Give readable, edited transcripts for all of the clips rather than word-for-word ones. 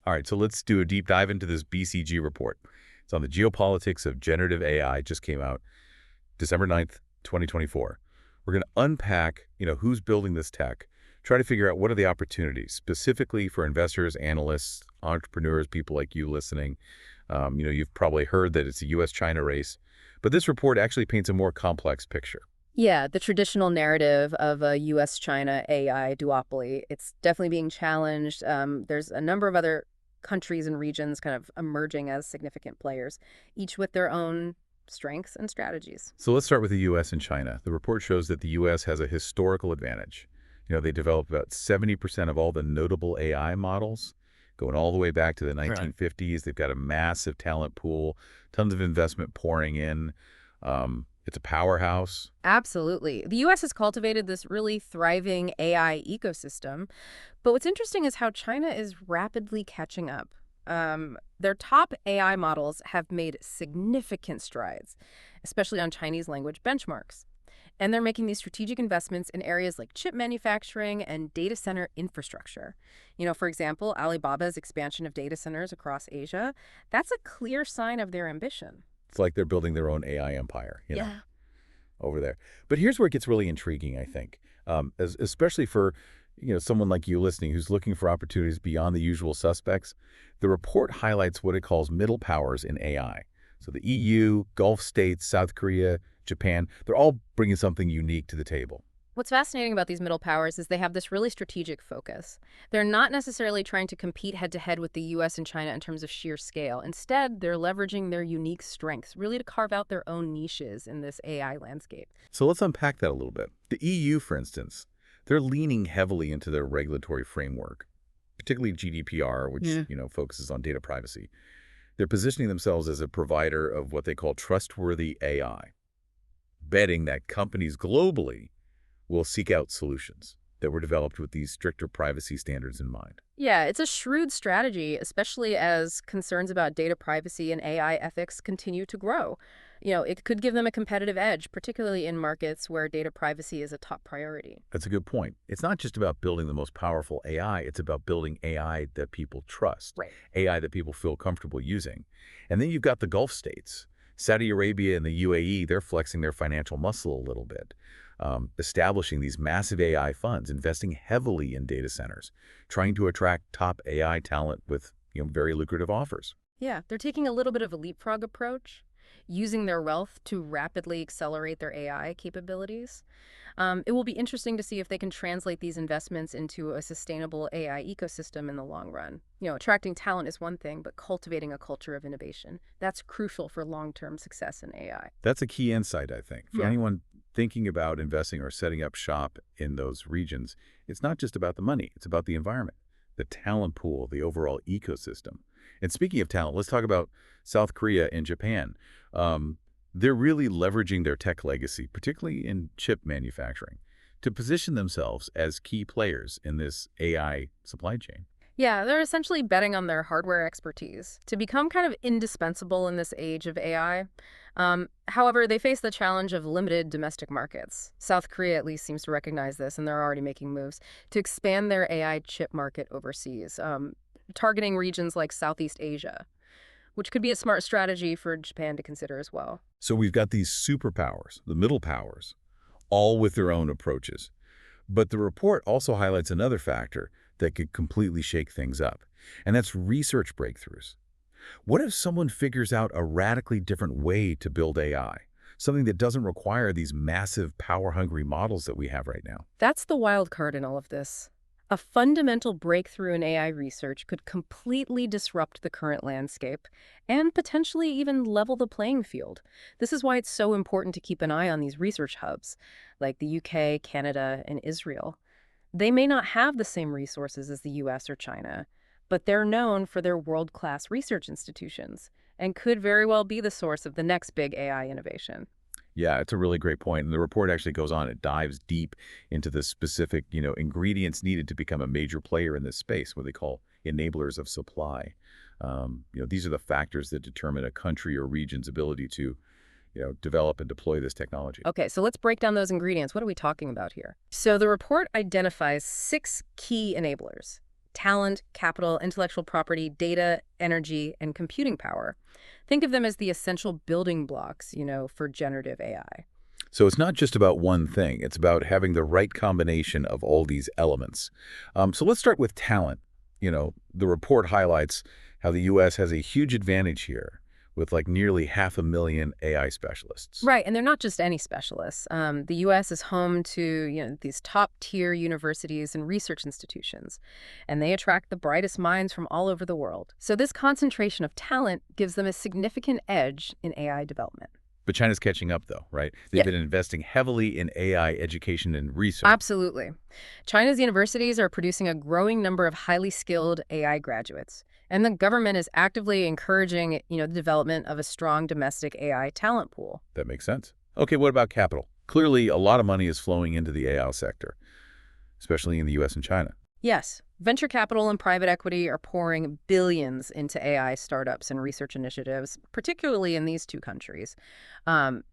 All right, so let's do a deep dive into this BCG report. It's on the Geopolitics of Generative AI. It just came out December 9th, 2024. We're going to unpack, who's building this tech, try to figure out what are the opportunities specifically for investors, analysts, entrepreneurs, people like you listening. You've probably heard that it's a U.S.-China race, but this report actually paints a more complex picture. Yeah, the traditional narrative of a US-China AI duopoly, it's definitely being challenged. There's a number of other countries and regions kind of emerging as significant players, each with their own strengths and strategies. So let's start with the U.S. and China. The report shows that the U.S. has a historical advantage. They developed about 70% of all the notable AI models, going all the way back to the Right. 1950s. They've got a massive talent pool, tons of investment pouring in. It's a powerhouse. Absolutely. The US has cultivated this really thriving AI ecosystem. But what's interesting is how China is rapidly catching up. Their top AI models have made significant strides, especially on Chinese language benchmarks. And they're making these strategic investments in areas like chip manufacturing and data center infrastructure. For example, Alibaba's expansion of data centers across Asia, that's a clear sign of their ambition. It's like they're building their own AI empire, Yeah. over there. But here's where it gets really intriguing, I think, especially for someone like you listening who's looking for opportunities beyond the usual suspects. The report highlights what it calls middle powers in AI. So the EU, Gulf states, South Korea, Japan, they're all bringing something unique to the table. What's fascinating about these middle powers is they have this really strategic focus. They're not necessarily trying to compete head-to-head with the US and China in terms of sheer scale. Instead, they're leveraging their unique strengths, really to carve out their own niches in this AI landscape. So let's unpack that a little bit. The EU, for instance, they're leaning heavily into their regulatory framework, particularly GDPR, which Yeah. focuses on data privacy. They're positioning themselves as a provider of what they call trustworthy AI, betting that companies globally will seek out solutions that were developed with these stricter privacy standards in mind. Yeah, it's a shrewd strategy, especially as concerns about data privacy and AI ethics continue to grow. It could give them a competitive edge, particularly in markets where data privacy is a top priority. That's a good point. It's not just about building the most powerful AI, it's about building AI that people trust, Right. AI that people feel comfortable using. And then you've got the Gulf states. Saudi Arabia and the UAE, they're flexing their financial muscle a little bit, establishing these massive AI funds, investing heavily in data centers, trying to attract top AI talent with very lucrative offers. Yeah, they're taking a little bit of a leapfrog approach, using their wealth to rapidly accelerate their AI capabilities. It will be interesting to see if they can translate these investments into a sustainable AI ecosystem in the long run. Attracting talent is one thing, but cultivating a culture of innovation, that's crucial for long-term success in AI. That's a key insight, I think. For Yeah. anyone thinking about investing or setting up shop in those regions, it's not just about the money, it's about the environment, the talent pool, the overall ecosystem. And speaking of talent, let's talk about South Korea and Japan. They're really leveraging their tech legacy, particularly in chip manufacturing, to position themselves as key players in this AI supply chain. Yeah, they're essentially betting on their hardware expertise to become kind of indispensable in this age of AI. However, they face the challenge of limited domestic markets. South Korea at least seems to recognize this, and they're already making moves to expand their AI chip market overseas, targeting regions like Southeast Asia, which could be a smart strategy for Japan to consider as well. So we've got these superpowers, the middle powers, all with their own approaches. But the report also highlights another factor that could completely shake things up, and that's research breakthroughs. What if someone figures out a radically different way to build AI, something that doesn't require these massive, power-hungry models that we have right now? That's the wild card in all of this. A fundamental breakthrough in AI research could completely disrupt the current landscape and potentially even level the playing field. This is why it's so important to keep an eye on these research hubs, like the UK, Canada, and Israel. They may not have the same resources as the US or China, but they're known for their world-class research institutions and could very well be the source of the next big AI innovation. Yeah, it's a really great point. And the report actually goes on. It dives deep into the specific, ingredients needed to become a major player in this space, what they call enablers of supply. These are the factors that determine a country or region's ability to, develop and deploy this technology. Okay, so let's break down those ingredients. What are we talking about here? So the report identifies 6 key enablers: talent, capital, intellectual property, data, energy, and computing power. Think of them as the essential building blocks, for generative AI. So it's not just about one thing. It's about having the right combination of all these elements. So let's start with talent. The report highlights how the U.S. has a huge advantage here with like nearly 500,000 AI specialists. Right, and they're not just any specialists. The U.S. is home to these top-tier universities and research institutions, and they attract the brightest minds from all over the world. So this concentration of talent gives them a significant edge in AI development. But China's catching up, though, right? They've Yeah, been investing heavily in AI education and research. absolutely. China's universities are producing a growing number of highly skilled AI graduates, and the government is actively encouraging, the development of a strong domestic AI talent pool. That makes sense. Okay, what about capital? Clearly, a lot of money is flowing into the AI sector, especially in the U.S. and China. Yes, venture capital and private equity are pouring billions into AI startups and research initiatives, particularly in these two countries.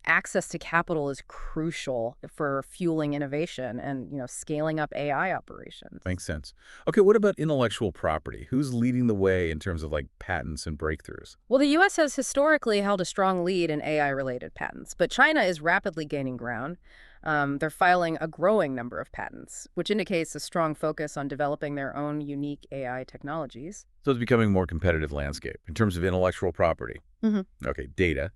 Access to capital is crucial for fueling innovation and, scaling up AI operations. Makes sense. Okay, what about intellectual property? Who's leading the way in terms of like patents and breakthroughs? Well, the U.S. has historically held a strong lead in AI-related patents, but China is rapidly gaining ground. They're filing a growing number of patents, which indicates a strong focus on developing their own unique AI technologies. So it's becoming a more competitive landscape in terms of intellectual property. hmm Okay, data.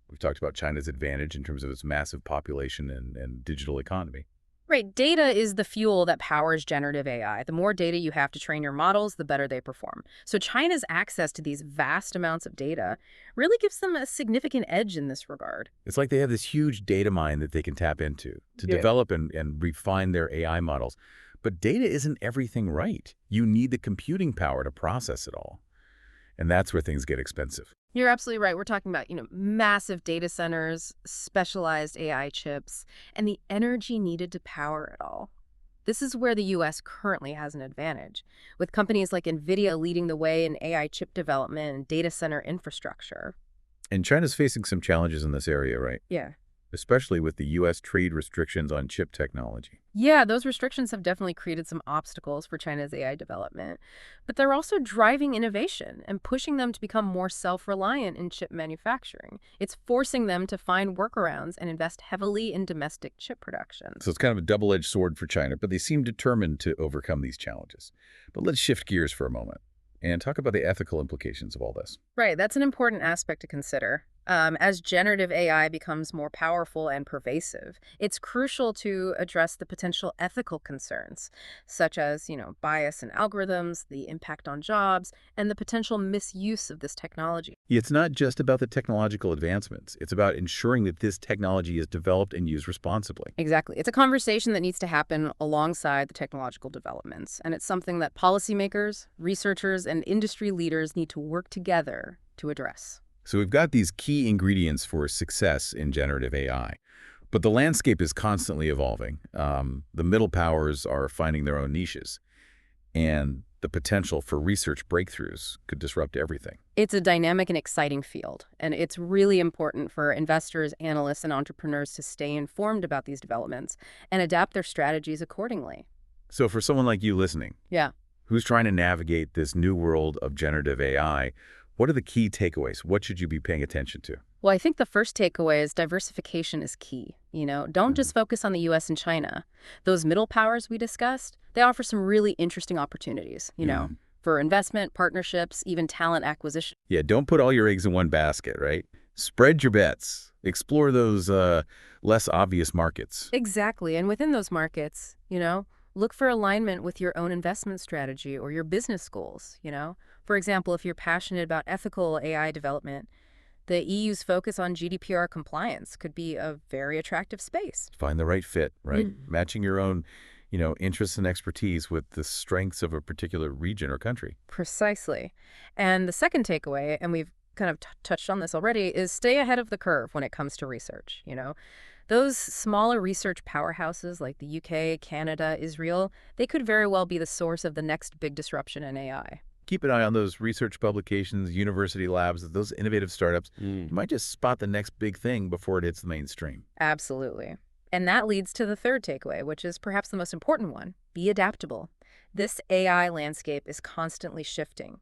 We've talked about China's advantage in terms of its massive population and digital economy. Right. Data is the fuel that powers generative AI. The more data you have to train your models, the better they perform. So China's access to these vast amounts of data really gives them a significant edge in this regard. It's like they have this huge data mine that they can tap into to Yeah. develop and refine their AI models. But data isn't everything, right? You need the computing power to process it all. And that's where things get expensive. You're absolutely right. We're talking about, massive data centers, specialized AI chips, and the energy needed to power it all. This is where the U.S. currently has an advantage, with companies like NVIDIA leading the way in AI chip development and data center infrastructure. And China's facing some challenges in this area, right? Yeah. Especially with the U.S. trade restrictions on chip technology. Yeah, those restrictions have definitely created some obstacles for China's AI development, but they're also driving innovation and pushing them to become more self-reliant in chip manufacturing. It's forcing them to find workarounds and invest heavily in domestic chip production. So it's kind of a double-edged sword for China, but they seem determined to overcome these challenges. But let's shift gears for a moment and talk about the ethical implications of all this. Right, that's an important aspect to consider. As generative AI becomes more powerful and pervasive, it's crucial to address the potential ethical concerns, such as, bias in algorithms, the impact on jobs, and the potential misuse of this technology. It's not just about the technological advancements. It's about ensuring that this technology is developed and used responsibly. Exactly. It's a conversation that needs to happen alongside the technological developments, and it's something that policymakers, researchers, and industry leaders need to work together to address. So we've got these key ingredients for success in generative AI, but the landscape is constantly evolving. The middle powers are finding their own niches, and the potential for research breakthroughs could disrupt everything. It's a dynamic and exciting field, and it's really important for investors, analysts, and entrepreneurs to stay informed about these developments and adapt their strategies accordingly. So for someone like you listening, Yeah. who's trying to navigate this new world of generative AI, what are the key takeaways? What should you be paying attention to? Well, I think the first takeaway is diversification is key. Don't just focus on the U.S. and China. Those middle powers we discussed, they offer some really interesting opportunities, Mhm. for investment, partnerships, even talent acquisition. Yeah, don't put all your eggs in one basket, right? Spread your bets. Explore those less obvious markets. Exactly. And within those markets, look for alignment with your own investment strategy or your business goals. For example, if you're passionate about ethical AI development, the EU's focus on GDPR compliance could be a very attractive space. Find the right fit, right? Mm. Matching your own, interests and expertise with the strengths of a particular region or country. Precisely. And the second takeaway, and we've kind of touched on this already, is stay ahead of the curve when it comes to research. Those smaller research powerhouses like the UK, Canada, Israel, they could very well be the source of the next big disruption in AI. Keep an eye on those research publications, university labs, those innovative startups. You might just spot the next big thing before it hits the mainstream. Absolutely. And that leads to the third takeaway, which is perhaps the most important one. Be adaptable. This AI landscape is constantly shifting,